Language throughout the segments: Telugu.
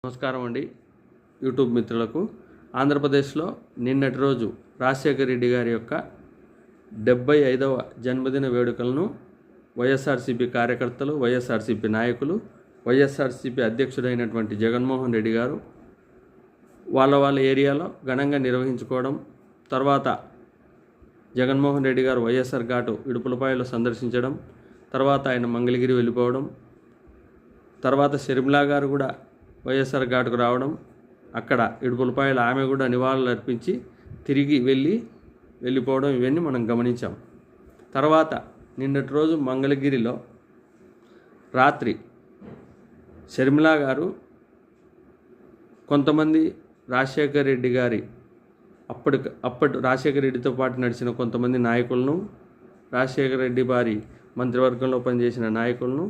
నమస్కారం అండి యూట్యూబ్ మిత్రులకు. ఆంధ్రప్రదేశ్లో నిన్నటి రోజు రాజశేఖర రెడ్డి గారి యొక్క 75వ జన్మదిన వేడుకలను వైఎస్ఆర్సీపీ కార్యకర్తలు, వైఎస్ఆర్సీపీ నాయకులు, వైఎస్ఆర్సీపీ అధ్యక్షుడైనటువంటి జగన్మోహన్ రెడ్డి గారు వాళ్ళ ఏరియాలో ఘనంగా నిర్వహించుకోవడం, తర్వాత జగన్మోహన్ రెడ్డి గారు వైఎస్ఆర్ ఘాటు ఇడుపులపాయలో సందర్శించడం, తర్వాత ఆయన మంగళగిరి వెళ్ళిపోవడం, తర్వాత షర్మిలా గారు కూడా వైఎస్ఆర్ ఘాటుకు రావడం, అక్కడ ఇడుపులపాయలు ఆమె కూడా నివాళులు అర్పించి తిరిగి వెళ్ళిపోవడం, ఇవన్నీ మనం గమనించాం. తర్వాత నిన్నటి రోజు మంగళగిరిలో రాత్రి షర్మిలా గారు కొంతమంది రాజశేఖర రెడ్డి గారి అప్పటి రాజశేఖర రెడ్డితో పాటు నడిచిన కొంతమంది నాయకులను, రాజశేఖర రెడ్డి వారి మంత్రివర్గంలో పనిచేసిన నాయకులను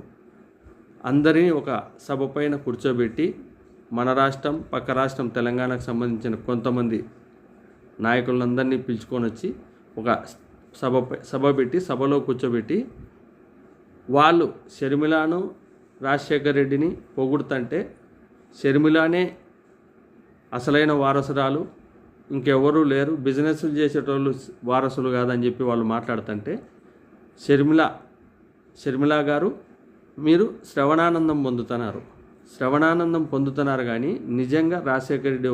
అందరినీ ఒక సభ పైన కూర్చోబెట్టి మన రాష్ట్రం, పక్క రాష్ట్రం తెలంగాణకు సంబంధించిన కొంతమంది నాయకులందరినీ పిలుచుకొని వచ్చి ఒక సభ పెట్టి సభలో కూర్చోబెట్టి వాళ్ళు షర్మిలాను, రాజశేఖర రెడ్డిని పొగుడుతుంటే షర్మిలానే అసలైన వారసురాలు, ఇంకెవరూ లేరు, బిజినెస్లు చేసేటోళ్ళు వారసులు కాదని చెప్పి వాళ్ళు మాట్లాడుతుంటే షర్మిలా గారు మీరు శ్రవణానందం పొందుతున్నారు కానీ నిజంగా రాజశేఖర రెడ్డి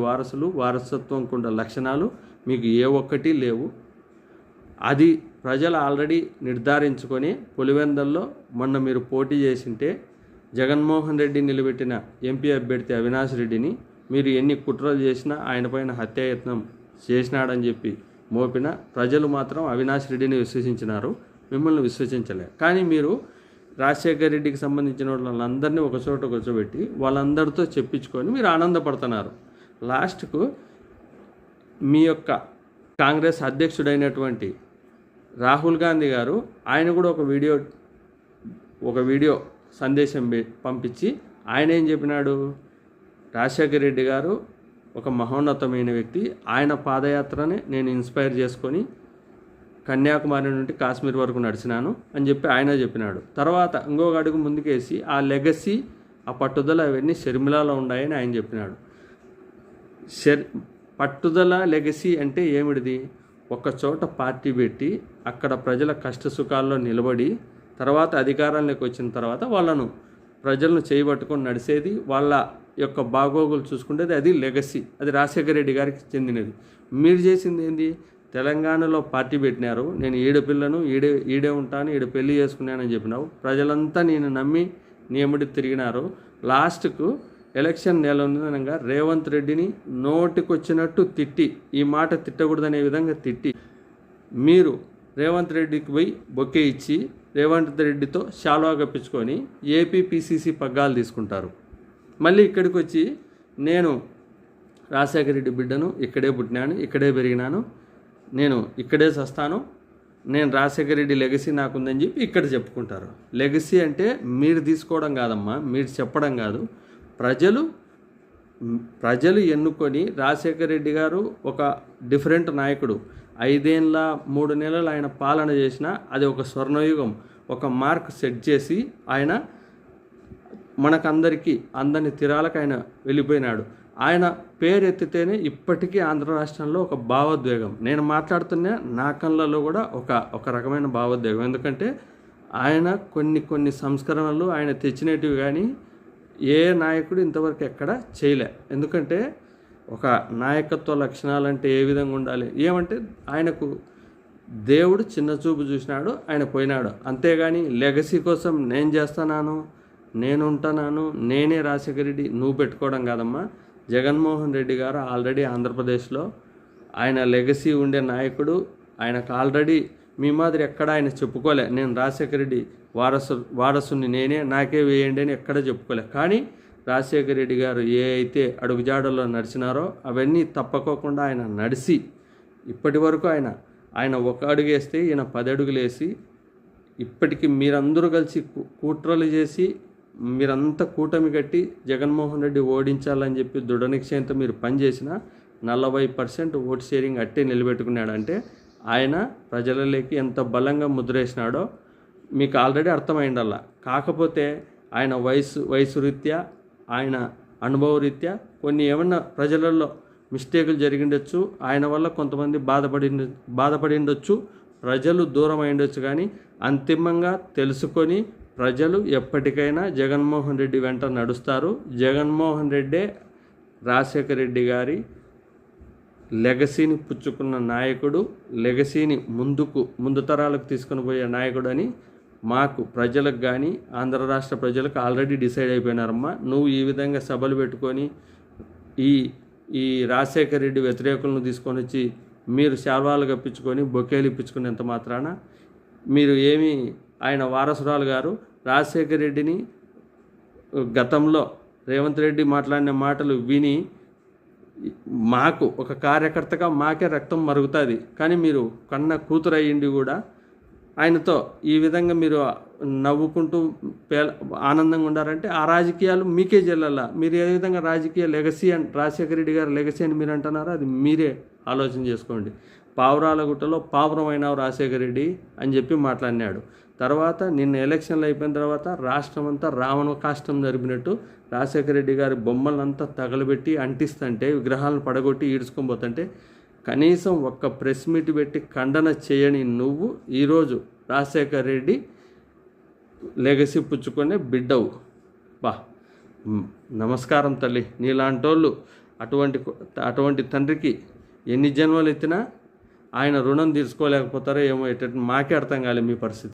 వారసత్వం కుండ లక్షణాలు మీకు ఏ ఒక్కటి లేవు. అది ప్రజలు ఆల్రెడీ నిర్ధారించుకొని పులివెందల్లో మొన్న మీరు పోటీ చేసింటే జగన్మోహన్ రెడ్డి నిలబెట్టిన ఎంపీ అభ్యర్థి అవినాష్ రెడ్డిని మీరు ఎన్ని కుట్రలు చేసినా ఆయన పైన హత్యాయత్నం చేసినాడని చెప్పి మోపిన ప్రజలు మాత్రం అవినాష్ రెడ్డిని విశ్వసించినారు, మిమ్మల్ని విశ్వసించలే. కానీ మీరు రాజశేఖర రెడ్డికి సంబంధించిన వాళ్ళందరినీ ఒక చోట కూర్చోబెట్టి వాళ్ళందరితో చెప్పించుకొని మీరు ఆనందపడుతున్నారు. లాస్ట్కు మీ యొక్క కాంగ్రెస్ అధ్యక్షుడైనటువంటి రాహుల్ గాంధీ గారు ఆయన కూడా ఒక వీడియో సందేశం పంపించి ఆయన ఏం చెప్పినాడు, రాజశేఖర రెడ్డి గారు ఒక మహోన్నతమైన వ్యక్తి, ఆయన పాదయాత్రనే నేను ఇన్స్పైర్ చేసుకొని కన్యాకుమారి నుండి కాశ్మీర్ వరకు నడిచినాను అని చెప్పి ఆయన చెప్పినాడు. తర్వాత ఇంకొక అడుగు ముందుకేసి ఆ లెగసీ, ఆ పట్టుదల అవన్నీ షర్మిలాలో ఉన్నాయని ఆయన చెప్పినాడు. పట్టుదల, లెగసీ అంటే ఏమిటిది? ఒక చోట పార్టీ పెట్టి అక్కడ ప్రజల కష్ట సుఖాల్లో నిలబడి తర్వాత అధికారంలోకి వచ్చిన తర్వాత వాళ్ళను ప్రజలను చేయబట్టుకొని నడిచేది, వాళ్ళ యొక్క బాగోగులు చూసుకుంటేది, అది లెగసీ. అది రాజశేఖర రెడ్డి గారికి చెందినది. మీరు చేసింది ఏంది? తెలంగాణలో పార్టీ పెట్టినారు, నేను పిల్లను ఈడే ఉంటాను, పెళ్లి చేసుకున్నానని చెప్పినావు. ప్రజలంతా నేను నమ్మి నియమిడి తిరిగినారు. లాస్ట్కు ఎలక్షన్ నెల ఉన్నదనగా రేవంత్ రెడ్డిని నోటికొచ్చినట్టు తిట్టి, ఈ మాట తిట్టకూడదనే విధంగా తిట్టి మీరు రేవంత్ రెడ్డికి పోయి బొకే ఇచ్చి రేవంత్ రెడ్డితో శాలువా కప్పించుకొని ఏపీ పిసిసి పగ్గాలు తీసుకుంటారు. మళ్ళీ ఇక్కడికి వచ్చి నేను రాజశేఖర రెడ్డి బిడ్డను, ఇక్కడే పుట్టినాను, ఇక్కడే పెరిగినాను, నేను ఇక్కడే చస్తాను, నేను రాజశేఖర రెడ్డి లెగసీ నాకుందని చెప్పి ఇక్కడ చెప్పుకుంటారు. లెగసీ అంటే మీరు తీసుకోవడం కాదమ్మా, మీరు చెప్పడం కాదు. ప్రజలు ఎన్నుకొని రాజశేఖర రెడ్డి గారు ఒక డిఫరెంట్ నాయకుడు, 5 ఏళ్ళ 3 నెలలు ఆయన పాలన చేసిన అది ఒక స్వర్ణయుగం, ఒక మార్క్ సెట్ చేసి ఆయన మనకందరికీ అందని తీరాలకు ఆయన వెళ్ళిపోయినాడు. ఆయన పేరు ఎత్తితేనే ఇప్పటికీ ఆంధ్ర రాష్ట్రంలో ఒక భావోద్వేగం. నేను మాట్లాడుతున్న నా కళ్ళలో కూడా ఒక రకమైన భావోద్వేగం. ఎందుకంటే ఆయన కొన్ని సంస్కరణలు ఆయన తెచ్చినటివి కానీ ఏ నాయకుడు ఇంతవరకు ఎక్కడ చేయలే. ఎందుకంటే ఒక నాయకత్వ లక్షణాలంటే ఏ విధంగా ఉండాలి, ఏమంటే ఆయనకు దేవుడు చిన్న చూపు చూసినాడు, ఆయన పోయినాడు. అంతేగాని లెగసీ కోసం నేను చేస్తున్నాను, నేను ఉంటున్నాను, నేనే రాజశేఖర రెడ్డి నువ్వు పెట్టుకోవడం కాదమ్మా. జగన్మోహన్ రెడ్డి గారు ఆల్రెడీ ఆంధ్రప్రదేశ్లో ఆయన లెగసీ ఉండే నాయకుడు. ఆయనకు ఆల్రెడీ మీ మాదిరి ఎక్కడ ఆయన చెప్పుకోలే, నేను రాజశేఖర రెడ్డి వారసుని నేనే, నాకే వేయండి అని ఎక్కడ చెప్పుకోలే. కానీ రాజశేఖర రెడ్డి గారు ఏ అయితే అడుగుజాడల్లో నడిచినారో అవన్నీ తప్పకోకుండా ఆయన నడిచి ఇప్పటి వరకు ఆయన ఒక అడుగు వేస్తే ఈయన 10 అడుగులు వేసి ఇప్పటికీ మీరందరూ కలిసి కుట్రలు చేసి మీరంతా కూటమి కట్టి జగన్మోహన్ రెడ్డి ఓడించాలని చెప్పి దృఢ నిశ్చయంతో మీరు పనిచేసిన 40% ఓట్ షేరింగ్ అట్టే నిలబెట్టుకున్నాడంటే ఆయన ప్రజలలోకి ఎంత బలంగా ముద్రేసినాడో మీకు ఆల్రెడీ అర్థమైండల్లా. కాకపోతే ఆయన వయసు రీత్యా ఆయన అనుభవరీత్యా కొన్ని ఏమన్నా ప్రజలలో మిస్టేకులు జరిగిండొచ్చు, ఆయన వల్ల కొంతమంది బాధపడి ఉండొచ్చు, ప్రజలు దూరం అయిండొచ్చు. కానీ అంతిమంగా తెలుసుకొని ప్రజలు ఎప్పటికైనా జగన్మోహన్ రెడ్డి వెంట నడుస్తారు. జగన్మోహన్ రెడ్డే రాజశేఖర రెడ్డి గారి లెగసీని పుచ్చుకున్న నాయకుడు, లెగసీని ముందు తరాలకు తీసుకుని పోయే నాయకుడు అని మాకు ప్రజలకు కానీ ఆంధ్ర రాష్ట్ర ప్రజలకు ఆల్రెడీ డిసైడ్ అయిపోయినారమ్మా. నువ్వు ఈ విధంగా సభలు పెట్టుకొని ఈ రాజశేఖర రెడ్డి వ్యతిరేకులను తీసుకొని వచ్చి మీరు శాల్వాలు కప్పించుకొని బొకేలు ఇప్పించుకునేంత మాత్రాన మీరు ఏమీ ఆయన వారసురాలు గారు రాజశేఖర రెడ్డిని గతంలో రేవంత్ రెడ్డి మాట్లాడిన మాటలు విని మాకు ఒక కార్యకర్తగా మాకే రక్తం మరుగుతుంది. కానీ మీరు కన్న కూతురు అయ్యిండి కూడా ఆయనతో ఈ విధంగా మీరు నవ్వుకుంటూ ఆనందంగా ఉండారంటే ఆ రాజకీయాలు మీకే చెల్లాలా. మీరు ఏ విధంగా రాజకీయ లెగసీ అని రాజశేఖర రెడ్డి గారు లెగసీ అని మీరు అంటున్నారో అది మీరే ఆలోచన చేసుకోండి. పావురాలగుట్టలో పావురం అయినావు రాజశేఖర రెడ్డి అని చెప్పి మాట్లాడినాడు. తర్వాత నిన్న ఎలక్షన్లు అయిపోయిన తర్వాత రాష్ట్రం అంతా రావణ కాష్టం జరిపినట్టు రాజశేఖర రెడ్డి గారి బొమ్మలంతా తగలబెట్టి అంటిస్తుంటే, విగ్రహాలను పడగొట్టి ఈడ్చుకొని పోతుంటే కనీసం ఒక్క ప్రెస్ మీట్ పెట్టి ఖండన చేయని నువ్వు ఈరోజు రాజశేఖర రెడ్డి లెగసీ పుచ్చుకునే బిడ్డవు. నమస్కారం తల్లి. నీలాంటోళ్ళు అటువంటి తండ్రికి ఎన్ని జన్మలు ఎత్తినా ఆయన రుణం తీర్చుకోలేకపోతారో ఏమో. మాకే అర్థం కాలేదు మీ పరిస్థితి.